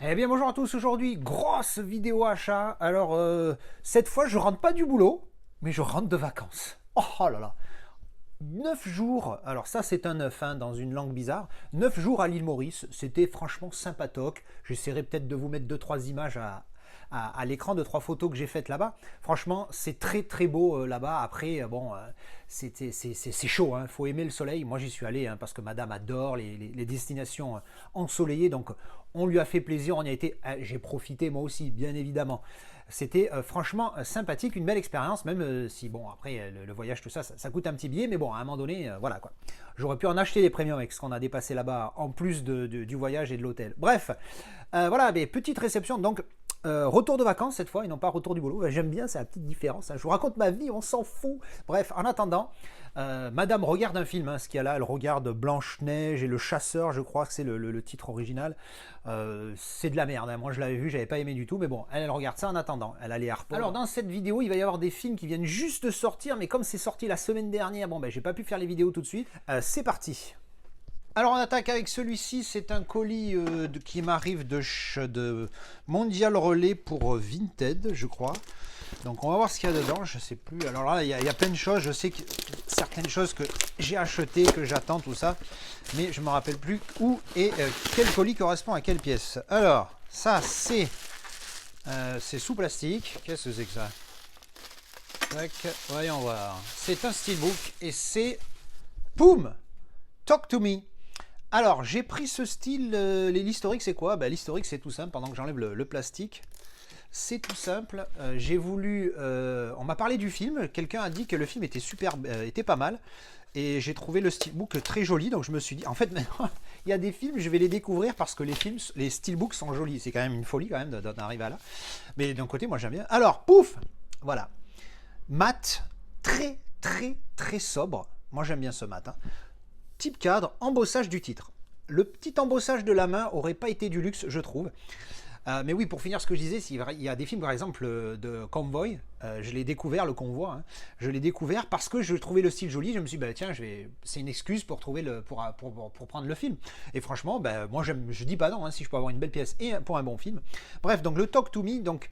Eh bien bonjour à tous, aujourd'hui grosse vidéo achat. Alors cette fois je rentre pas du boulot, mais je rentre de vacances. Oh là là, 9 jours, alors ça c'est un 9 hein, dans une langue bizarre, 9 jours à l'île Maurice, c'était franchement sympatoque. J'essaierai peut-être de vous mettre deux trois images à l'écran, deux trois photos que j'ai faites là-bas. Franchement c'est très très beau là-bas. Après bon, c'est chaud, il faut aimer le soleil. Moi j'y suis allé hein, parce que madame adore les destinations ensoleillées, donc on lui a fait plaisir, on y a été, j'ai profité moi aussi bien évidemment. C'était franchement sympathique, une belle expérience, même si bon après le voyage tout ça, ça coûte un petit billet, mais bon à un moment donné voilà quoi. J'aurais pu en acheter des premiums avec ce qu'on a dépassé là-bas en plus du voyage et de l'hôtel. Bref, voilà, mais petite réception donc. Retour de vacances cette fois et non pas retour du boulot. J'aime bien, c'est la petite différence. Hein. Je vous raconte ma vie, on s'en fout. Bref, en attendant, madame regarde un film. Hein, ce qu'il y a là, elle regarde Blanche-Neige et le Chasseur, je crois que c'est le titre original. C'est de la merde. Hein. Moi je l'avais vu, j'avais pas aimé du tout. Mais bon, elle regarde ça en attendant. Elle a les harpons. Alors dans cette vidéo, il va y avoir des films qui viennent juste de sortir. Mais comme c'est sorti la semaine dernière, bon ben j'ai pas pu faire les vidéos tout de suite. C'est parti. Alors on attaque avec celui-ci, c'est un colis qui m'arrive de Mondial Relais pour Vinted, je crois. Donc on va voir ce qu'il y a dedans, je sais plus. Alors là, il y a plein de choses, je sais que certaines choses que j'ai achetées, que j'attends, tout ça. Mais je ne me rappelle plus où et quel colis correspond à quelle pièce. Alors, ça c'est sous plastique. Qu'est-ce que c'est que ça? Tac, voyons voir. C'est un steelbook et c'est... Boum! Talk to me. Alors, j'ai pris ce style, l'historique c'est quoi? L'historique c'est tout simple, pendant que j'enlève le plastique. C'est tout simple, j'ai voulu... on m'a parlé du film, quelqu'un a dit que le film était super, était pas mal. Et j'ai trouvé le steelbook très joli, donc je me suis dit, en fait maintenant, il y a des films, je vais les découvrir parce que les steelbooks sont jolis. C'est quand même une folie quand même d'en arriver à là. Mais d'un côté, moi j'aime bien. Alors, pouf! Voilà. Mat, très très très sobre. Moi j'aime bien ce mat. Hein. Type cadre, embossage du titre. Le petit embossage de la main aurait pas été du luxe, je trouve. Mais oui, pour finir ce que je disais, il y a des films par exemple de Convoy, je l'ai découvert, le convoi, hein, je l'ai découvert parce que je trouvais le style joli, je me suis dit, tiens, c'est une excuse pour, trouver pour prendre le film. Et franchement, moi je dis pas non, hein, si je peux avoir une belle pièce et pour un bon film. Bref, donc le Talk to Me, donc,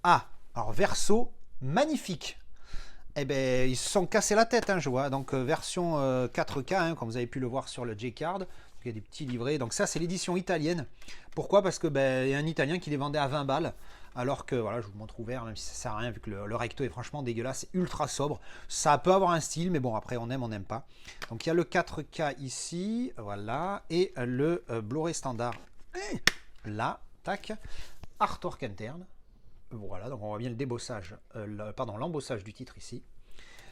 alors verso, magnifique. Eh ben, ils se sont cassés la tête, hein, je vois. Donc, version 4K, hein, comme vous avez pu le voir sur le J-Card. Il y a des petits livrets. Donc, ça, c'est l'édition italienne. Pourquoi? Parce que il y a un Italien qui les vendait à 20 balles. Alors que, voilà, je vous montre ouvert, même si ça sert à rien, vu que le recto est franchement dégueulasse. C'est ultra sobre. Ça peut avoir un style, mais bon, après, on n'aime pas. Donc, il y a le 4K ici. Voilà. Et le Blu-ray standard. Là, tac. Artwork interne. Voilà, donc on voit bien le débossage, l'embossage du titre ici.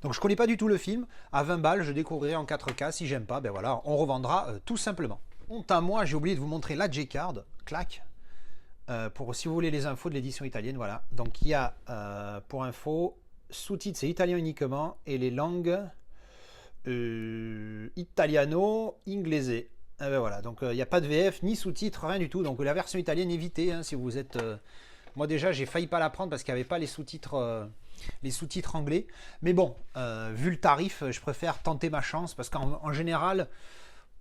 Donc je connais pas du tout le film, à 20 balles, je découvrirai en 4K, si j'aime pas, voilà, on revendra tout simplement. Honte à moi, j'ai oublié de vous montrer la J-Card, clac, pour si vous voulez les infos de l'édition italienne, voilà. Donc il y a, pour info, sous-titres c'est italien uniquement, et les langues italiano, inglese. Voilà, donc il n'y a pas de VF, ni sous-titres, rien du tout, donc la version italienne, évitez, hein, si vous êtes... Moi déjà j'ai failli pas la prendre parce qu'il n'y avait pas les sous-titres anglais. Mais bon, vu le tarif, je préfère tenter ma chance parce qu'en général,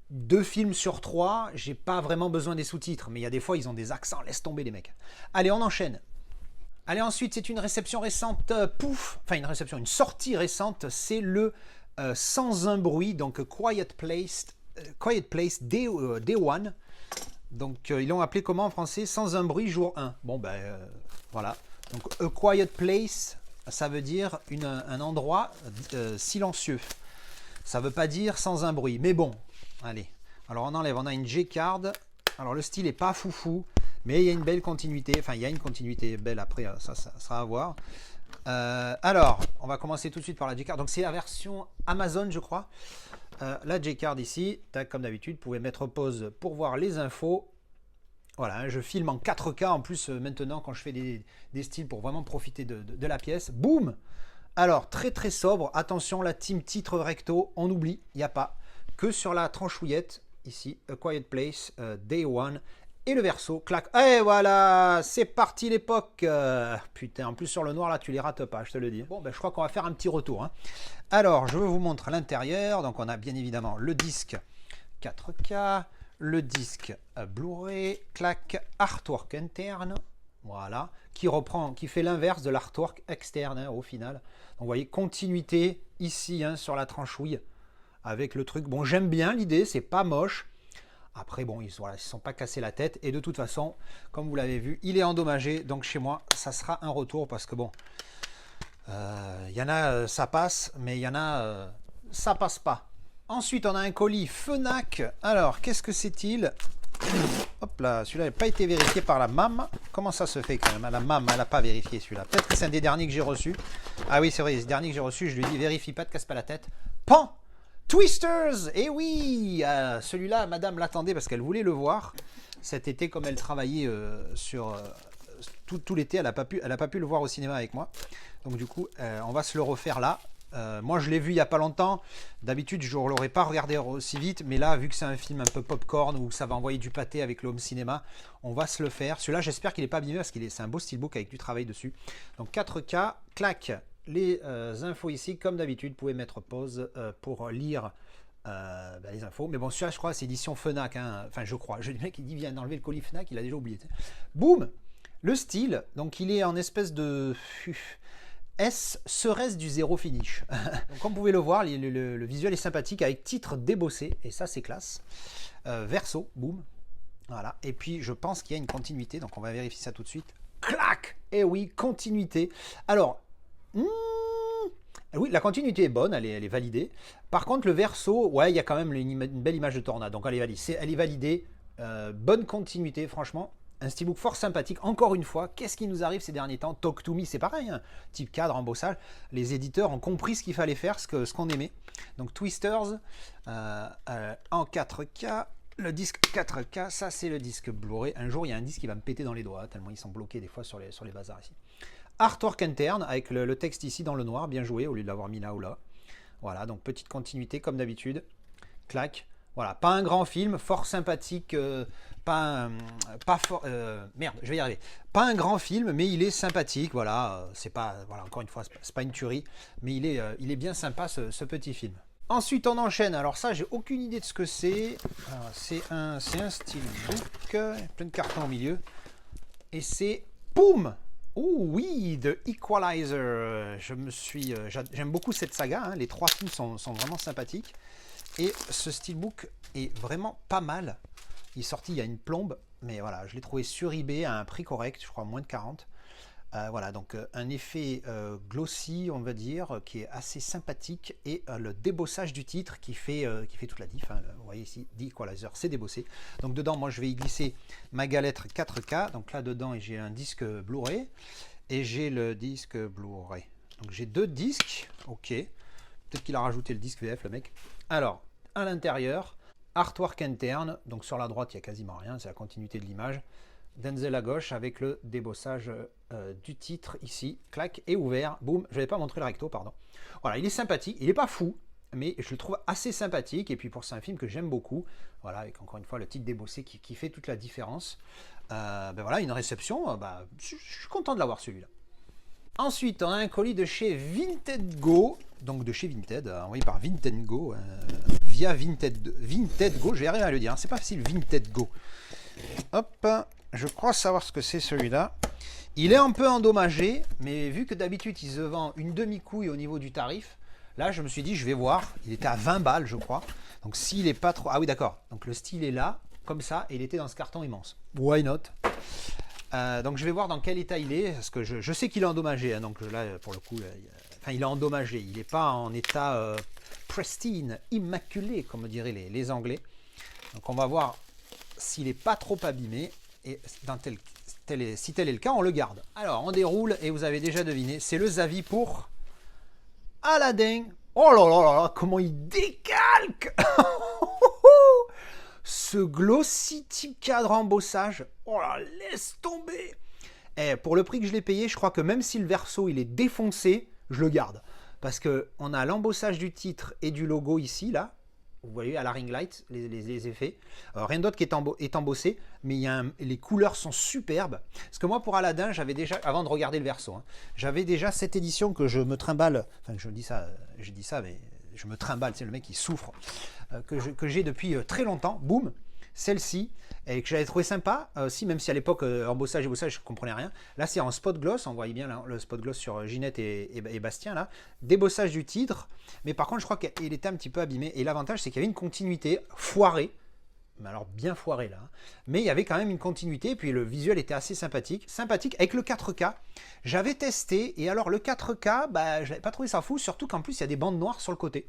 2 films sur 3, j'ai pas vraiment besoin des sous-titres. Mais il y a des fois, ils ont des accents, laisse tomber les mecs. Allez, on enchaîne. Allez, ensuite, c'est une réception récente, une sortie récente, c'est le Sans un bruit, donc Quiet Place Day One. Donc ils l'ont appelé comment en français? Sans un bruit, jour 1. Bon voilà. Donc a quiet place, ça veut dire un endroit silencieux. Ça veut pas dire sans un bruit. Mais bon, allez. Alors on enlève, on a une J-Card. Alors le style est pas foufou, mais il y a une belle continuité. Enfin, il y a une continuité belle après, ça sera à voir. Alors, on va commencer tout de suite par la J-Card. Donc c'est la version Amazon, je crois. La J-Card ici, tac, comme d'habitude, vous pouvez mettre pause pour voir les infos. Voilà, je filme en 4K en plus maintenant quand je fais des styles pour vraiment profiter de la pièce. Boum! Alors, très très sobre. Attention, la team titre recto, on oublie, il n'y a pas. Que sur la tranchouillette, ici, A Quiet Place, Day One. Et le verso, clac. Et voilà, c'est parti l'époque. Putain, en plus sur le noir, là, tu les rates pas, je te le dis. Bon, je crois qu'on va faire un petit retour. Hein. Alors, je vous montre l'intérieur. Donc, on a bien évidemment le disque 4K, le disque Blu-ray, clac, artwork interne, voilà, qui fait l'inverse de l'artwork externe hein, au final. Donc vous voyez, continuité ici hein, sur la tranchouille avec le truc. Bon, j'aime bien l'idée, c'est pas moche. Après, bon, voilà, ils ne se sont pas cassés la tête. Et de toute façon, comme vous l'avez vu, il est endommagé. Donc chez moi, ça sera un retour parce que bon, il y en a, ça passe, mais il y en a, ça passe pas. Ensuite, on a un colis Fnac. Alors, qu'est-ce que c'est-il? Hop là, celui-là n'a pas été vérifié par la MAM. Comment ça se fait quand même? La MAM, elle n'a pas vérifié celui-là. Peut-être que c'est un des derniers que j'ai reçu. Ah oui, c'est vrai, ce dernier que j'ai reçu, je lui dis vérifie pas, te casse pas la tête. Pan! Twisters! Et oui! Celui-là, madame l'attendait parce qu'elle voulait le voir. Cet été, comme elle travaillait sur tout l'été, elle n'a pas pu le voir au cinéma avec moi. Donc du coup, on va se le refaire là. Moi, je l'ai vu il n'y a pas longtemps. D'habitude, je ne l'aurais pas regardé aussi vite. Mais là, vu que c'est un film un peu popcorn où ça va envoyer du pâté avec le home cinéma, on va se le faire. Celui-là, j'espère qu'il n'est pas abîmé parce que c'est un beau steelbook avec du travail dessus. Donc 4K, clac. Les infos ici, comme d'habitude, vous pouvez mettre pause pour lire les infos. Mais bon, celui-là, je crois, c'est édition Fnac. Hein. Enfin, je crois. Le mec, il dit, viens d'enlever le colis Fnac, il a déjà oublié. Boum! Le style, donc il est en espèce de... serait-ce du zéro finish? Donc, comme vous pouvez le voir, le visuel est sympathique avec titre débossé. Et ça, c'est classe. Verso, boum. Voilà. Et puis, je pense qu'il y a une continuité. Donc, on va vérifier ça tout de suite. Clac! Et oui, continuité. Alors... oui, la continuité est bonne, elle est validée. Par contre, le verso, ouais, il y a quand même une belle image de tornade. Donc, elle est validée. Bonne continuité, franchement. Un steelbook fort sympathique. Encore une fois, qu'est-ce qui nous arrive ces derniers temps? Talk to me, c'est pareil. Hein. Type cadre, embossage. Les éditeurs ont compris ce qu'il fallait faire, ce qu'on aimait. Donc, Twisters en 4K. Le disque 4K, ça, c'est le disque Blu-ray. Un jour, il y a un disque qui va me péter dans les doigts, tellement ils sont bloqués des fois sur les bazars ici. Artwork interne avec le texte ici dans le noir, bien joué au lieu de l'avoir mis là ou là. Voilà, donc petite continuité comme d'habitude. Clac. Voilà, pas un grand film, fort sympathique, merde, je vais y arriver. Pas un grand film, mais il est sympathique. Voilà, c'est pas, voilà, encore une fois, c'est pas une tuerie, mais il est bien sympa ce petit film. Ensuite, on enchaîne. Alors ça, j'ai aucune idée de ce que c'est. C'est un steelbook, plein de cartons au milieu, et c'est boum. Oh oui, The Equalizer. J'aime beaucoup cette saga. Hein. Les trois films sont vraiment sympathiques. Et ce steelbook est vraiment pas mal. Il est sorti il y a une plombe, mais voilà, je l'ai trouvé sur eBay à un prix correct, je crois moins de 40. Voilà, donc un effet glossy, on va dire, qui est assez sympathique, et le débossage du titre qui fait toute la diff. Hein. Vous voyez ici, The Equalizer, c'est débossé. Donc dedans, moi, je vais y glisser ma galette 4K. Donc là, dedans, j'ai un disque Blu-ray et j'ai le disque Blu-ray. Donc j'ai deux disques, ok. Peut-être qu'il a rajouté le disque VF, le mec. Alors, à l'intérieur, artwork interne. Donc sur la droite, il n'y a quasiment rien, c'est la continuité de l'image. Denzel à gauche avec le débossage du titre ici, clac, et ouvert, boum, je n'avais pas montré le recto, pardon. Voilà, il est sympathique, il n'est pas fou, mais je le trouve assez sympathique, et puis pour c'est un film que j'aime beaucoup, voilà, avec encore une fois le titre débossé qui fait toute la différence. Ben voilà, une réception, je suis content de l'avoir celui-là. Ensuite, on a un colis de chez Vinted Go, donc de chez Vinted, envoyé par Vinted Go, via Vinted Go, je vais arriver à le dire, hein, c'est pas facile, Vinted Go. Hop, je crois savoir ce que c'est celui-là. Il est un peu endommagé, mais vu que d'habitude il se vend une demi-couille au niveau du tarif, là je me suis dit je vais voir, il était à 20 balles je crois, donc s'il est pas trop... Ah oui d'accord, donc le style est là, comme ça, et il était dans ce carton immense. Why not? Donc je vais voir dans quel état il est, parce que je sais qu'il est endommagé, hein, donc là pour le coup, enfin il est endommagé, il n'est pas en état pristine, immaculé, comme diraient les Anglais. Donc on va voir s'il n'est pas trop abîmé, et si tel est le cas, on le garde. Alors on déroule, et vous avez déjà deviné, c'est le Zavi pour Aladdin. Oh là là là là, comment il décalque. Ce glossy type cadre embossage, oh là, laisse tomber. Et pour le prix que je l'ai payé, je crois que même si le verso il est défoncé, je le garde. Parce qu'on a l'embossage du titre et du logo ici, là. Vous voyez à la ring light, les effets. Rien d'autre qui est embossé, mais les couleurs sont superbes. Parce que moi, pour Aladdin, j'avais déjà, avant de regarder le verso, hein, j'avais déjà cette édition que je me trimballe, enfin je dis ça, mais je me trimballe, c'est le mec qui souffre, que j'ai depuis très longtemps, boum. celle-ci, et que j'avais trouvé sympa aussi, même si à l'époque, embossage et bossage, je ne comprenais rien. Là, c'est en spot gloss, on voit bien là, le spot gloss sur Ginette et Bastien, là. Débossage du titre, mais par contre, je crois qu'il était un petit peu abîmé. Et l'avantage, c'est qu'il y avait une continuité foirée, mais alors bien foirée là, hein. Mais il y avait quand même une continuité, et puis le visuel était assez sympathique. Sympathique avec le 4K. J'avais testé, et alors le 4K, bah, je n'avais pas trouvé ça fou, surtout qu'en plus, il y a des bandes noires sur le côté.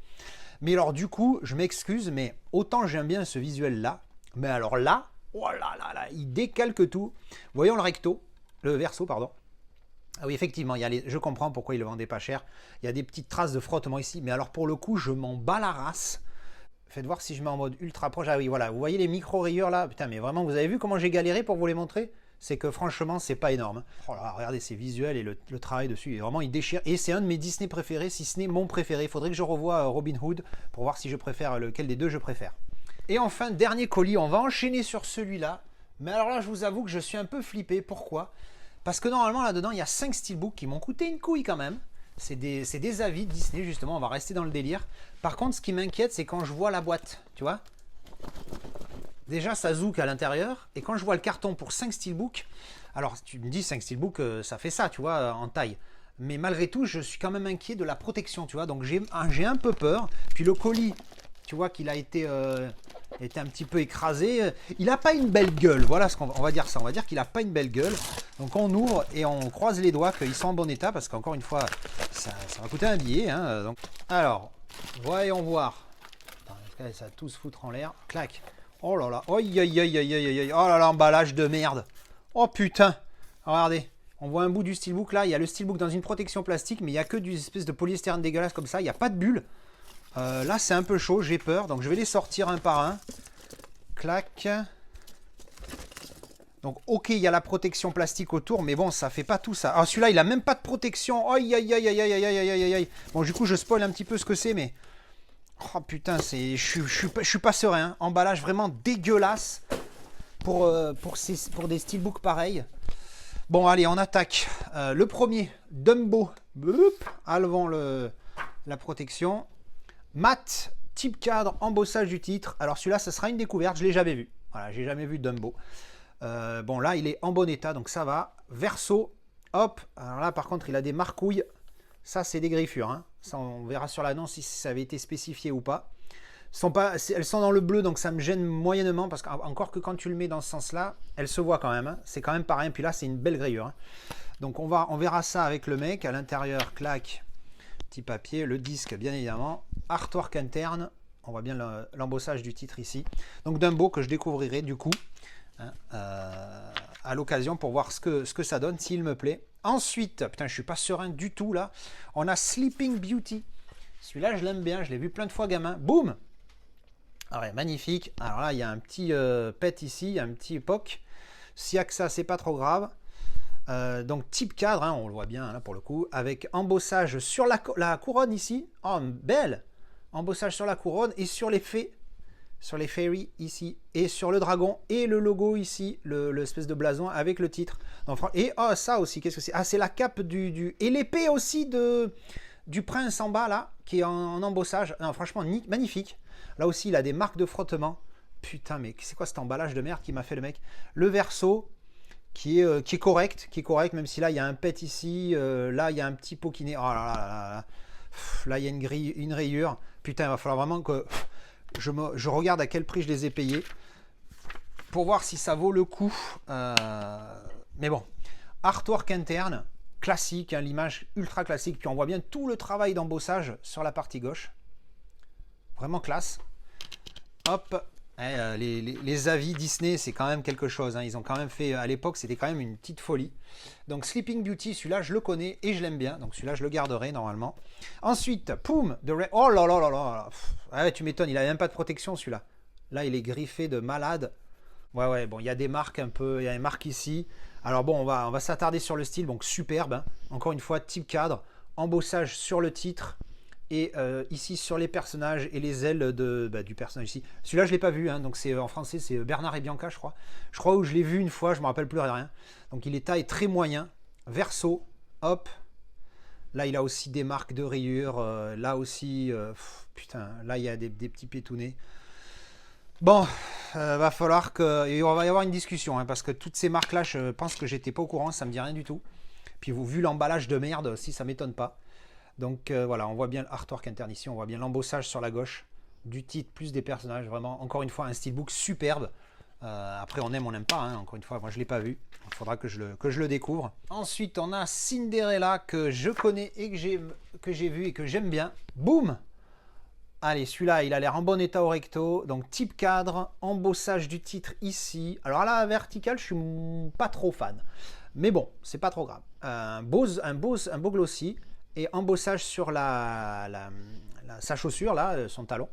Mais alors du coup, je m'excuse, mais autant j'aime bien ce visuel-là, mais alors là, oh là là là, il décalque tout. Voyons le recto, le verso, pardon. Ah oui, effectivement, je comprends pourquoi il le vendait pas cher. Il y a des petites traces de frottement ici, mais alors pour le coup, je m'en bats la race. Faites voir si je mets en mode ultra proche. Ah oui, voilà, vous voyez les micro-rayures là. Putain, mais vraiment, vous avez vu comment j'ai galéré pour vous les montrer? C'est que franchement, c'est pas énorme. Oh là, regardez ces visuels et le travail dessus. Et vraiment, il déchire. Et c'est un de mes Disney préférés, si ce n'est mon préféré. Il faudrait que je revoie Robin Hood pour voir si je préfère lequel des deux je préfère. Et enfin, dernier colis, on va enchaîner sur celui-là. Mais alors là, je vous avoue que je suis un peu flippé. Pourquoi? Parce que normalement, là-dedans, il y a 5 steelbooks qui m'ont coûté une couille quand même. C'est des avis de Disney, justement, on va rester dans le délire. Par contre, ce qui m'inquiète, c'est quand je vois la boîte, tu vois. Déjà, ça zouk à l'intérieur, et quand je vois le carton pour 5 steelbooks, alors tu me dis 5 steelbooks, ça fait ça, tu vois, en taille. Mais malgré tout, je suis quand même inquiet de la protection, tu vois. Donc j'ai un peu peur. Puis le colis, tu vois qu'il a été un petit peu écrasé. Il n'a pas une belle gueule, voilà ce qu'on va dire ça. On va dire qu'il n'a pas une belle gueule. Donc on ouvre et on croise les doigts qu'ils sont en bon état, parce qu'encore une fois, ça va coûter un billet. Hein, donc. Alors, voyons voir. Attends, ça va tout se foutre en l'air. Clac. Oh là là. Aïe aïe aïe aïe aïe aïe. Oh là là, emballage de merde. Oh putain. Regardez. On voit un bout du steelbook là. Il y a le steelbook dans une protection plastique, mais il n'y a que du espèce de polyestyrène dégueulasse comme ça. Il n'y a pas de bulle. Là, c'est un peu chaud. J'ai peur. Donc, je vais les sortir un par un. Clac. Donc, ok, il y a la protection plastique autour, mais bon, ça fait pas tout ça. Alors, celui-là, il a même pas de protection. Aïe aïe aïe aïe aïe aïe aïe aïe aïe. Bon, du coup, je spoil un petit peu ce que c'est, mais. Oh putain, je suis pas serein. Hein. Emballage vraiment dégueulasse pour des steelbooks pareils. Bon, allez, on attaque. Le premier, Dumbo. Enlevons la protection. Mat, type cadre, embossage du titre. Alors celui-là, ça sera une découverte. Je ne l'ai jamais vu. Voilà, j'ai jamais vu Dumbo. Bon, là, il est en bon état, donc ça va. Verso, hop. Alors là, par contre, il a des marcouilles. Ça, c'est des griffures. Hein. Ça, on verra sur l'annonce si ça avait été spécifié ou pas. Elles sont dans le bleu, donc ça me gêne moyennement, parce qu'encore que quand tu le mets dans ce sens-là, elles se voient quand même. Hein. C'est quand même pas rien. Puis là, c'est une belle grillure. Hein. Donc on verra ça avec le mec. À l'intérieur, clac, petit papier, le disque, bien évidemment. Artwork interne. On voit bien l'embossage du titre ici. Donc Dumbo que je découvrirai du coup hein, à l'occasion pour voir ce que ça donne, s'il me plaît. Ensuite, putain, je suis pas serein du tout là. On a Sleeping Beauty. Celui-là, je l'aime bien. Je l'ai vu plein de fois gamin. Boum! Alors, magnifique. Alors là, il y a un petit pet ici, un petit POC. S'il n'y a que ça, c'est pas trop grave. Donc type cadre, hein, on le voit bien là pour le coup, avec embossage sur la couronne ici. Oh, belle! Embossage sur la couronne et sur les fairies ici, et sur le dragon, et le logo ici, l'espèce de blason avec le titre. Donc, et oh, ça aussi, qu'est-ce que c'est? Ah, c'est la cape et l'épée aussi du prince en bas là, qui est en embossage. Non, franchement, magnifique. Là aussi, il a des marques de frottement. Putain, mais c'est quoi cet emballage de merde qui m'a fait le mec? Le verso, qui est correct, même si là, il y a un pet ici, là, il y a un petit pokiné. Oh là là là là. Là, il y a une rayure. Putain, il va falloir vraiment que je regarde à quel prix je les ai payés pour voir si ça vaut le coup. Mais bon, artwork interne, classique, hein, l'image ultra classique. Puis on voit bien tout le travail d'embossage sur la partie gauche. Vraiment classe. Hop. Les avis Disney, c'est quand même quelque chose. Hein. Ils ont quand même fait, à l'époque, c'était quand même une petite folie. Donc Sleeping Beauty, celui-là, je le connais et je l'aime bien. Donc celui-là, je le garderai normalement. Ensuite, Poum de Ray. Oh là là là là. Ah ouais, tu m'étonnes, il a même pas de protection celui-là. Là, il est griffé de malade. Ouais, bon, il y a des marques un peu, il y a des marques ici. Alors bon, on va s'attarder sur le style, donc superbe. Hein. Encore une fois, type cadre, embossage sur le titre. Et ici sur les personnages et les ailes du personnage ici. Celui-là, je ne l'ai pas vu, hein, donc c'est en français, c'est Bernard et Bianca, je crois. Je crois où je l'ai vu une fois, je ne me rappelle plus rien. Donc il est taille très moyen. Verso, hop. Là, il a aussi des marques de rayures. Là aussi, putain, là, il y a des petits pétounets. Bon, va falloir que... Et on va y avoir une discussion, hein, parce que toutes ces marques-là, je pense que j'étais pas au courant, ça me dit rien du tout. Puis vous, vu l'emballage de merde aussi, ça m'étonne pas. Donc voilà, on voit bien l'artwork interne ici, on voit bien l'embossage sur la gauche, du titre plus des personnages, vraiment, encore une fois, un steelbook superbe. Après, on aime, on n'aime pas, hein, encore une fois, moi je ne l'ai pas vu, il faudra que je le découvre. Ensuite, on a Cinderella, que je connais et que j'ai vu et que j'aime bien. Boum! Allez, celui-là, il a l'air en bon état au recto. Donc, type cadre, embossage du titre ici. Alors, à la verticale, je suis pas trop fan. Mais bon, c'est pas trop grave. Un beau glossy et embossage sur sa chaussure, là, son talon.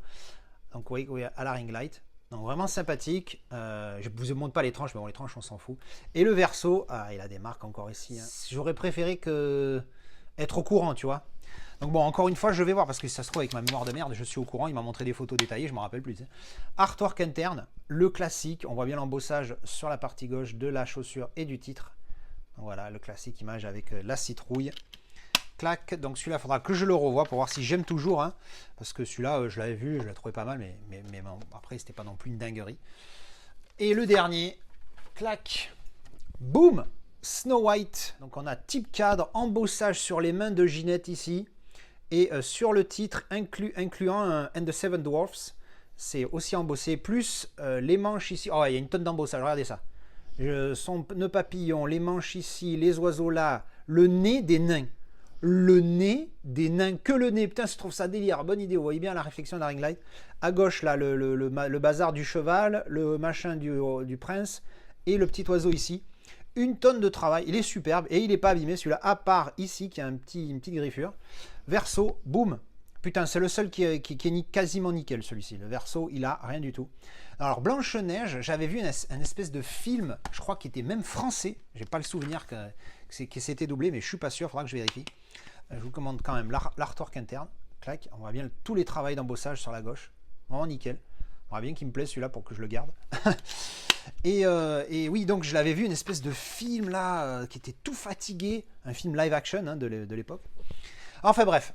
Donc, oui, oui, à la ring light. Donc, vraiment sympathique. Je ne vous montre pas les tranches, mais bon, les tranches, on s'en fout. Et le verso, il a des marques encore ici. Hein. J'aurais préféré être au courant, tu vois. Donc bon, encore une fois, je vais voir, parce que si ça se trouve, avec ma mémoire de merde, je suis au courant, il m'a montré des photos détaillées, je ne me rappelle plus. Artwork interne, le classique, on voit bien l'embossage sur la partie gauche de la chaussure et du titre. Donc voilà, le classique image avec la citrouille. Clac, donc celui-là, il faudra que je le revoie pour voir si j'aime toujours, hein, parce que celui-là, je l'avais vu, je l'ai trouvé pas mal, mais bon, après, c'était pas non plus une dinguerie. Et le dernier, clac, boum, Snow White. Donc on a type cadre, embossage sur les mains de Ginette ici. Et sur le titre, incluant And the Seven Dwarfs, c'est aussi embossé, plus les manches ici. Oh, il y a une tonne d'embossage, regardez ça. Son nœud papillon, les manches ici, les oiseaux là, le nez des nains. Le nez des nains, que le nez. Putain, je trouve ça délire. Bonne idée, vous voyez bien la réflexion de la ring light. À gauche, là, le bazar du cheval, le machin du prince, et le petit oiseau ici. Une tonne de travail, il est superbe et il n'est pas abîmé celui-là, à part ici qui a une petite griffure. Verso, boum. Putain, c'est le seul qui est quasiment nickel celui-ci. Le verso, il a rien du tout. Alors Blanche-Neige, j'avais vu un espèce de film, je crois qu'il était même français. J'ai pas le souvenir que c'était doublé, mais je suis pas sûr, il faudra que je vérifie. Je vous commande quand même l'artwork interne. Clac, on voit bien tous les travails d'embossage sur la gauche. Vraiment nickel. On voit bien qu'il me plaît celui-là pour que je le garde. Et oui, donc je l'avais vu, une espèce de film là, qui était tout fatigué, un film live action hein, de l'époque. Enfin bref.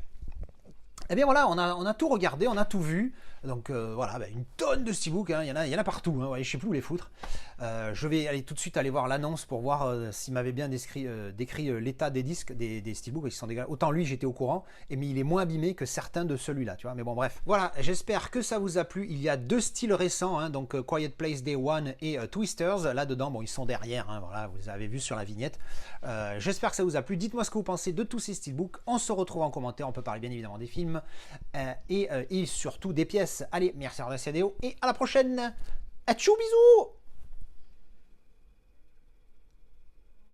Eh bien voilà, on a tout regardé, on a tout vu. Donc voilà, une tonne de steelbooks, hein, il y en a partout, hein, ouais, je ne sais plus où les foutre. Je vais aller tout de suite aller voir l'annonce pour voir s'il m'avait bien décrit l'état des disques, des steelbooks. Autant lui, j'étais au courant, mais il est moins abîmé que certains de celui-là, tu vois. Mais bon, bref. Voilà, j'espère que ça vous a plu. Il y a 2 styles récents, hein, donc Quiet Place Day One et Twisters. Là-dedans, bon, ils sont derrière, hein, voilà, vous avez vu sur la vignette. J'espère que ça vous a plu. Dites-moi ce que vous pensez de tous ces steelbooks. On se retrouve en commentaire, on peut parler bien évidemment des films et surtout des pièces. Allez, merci à la vidéo et à la prochaine. Tchou, bisous.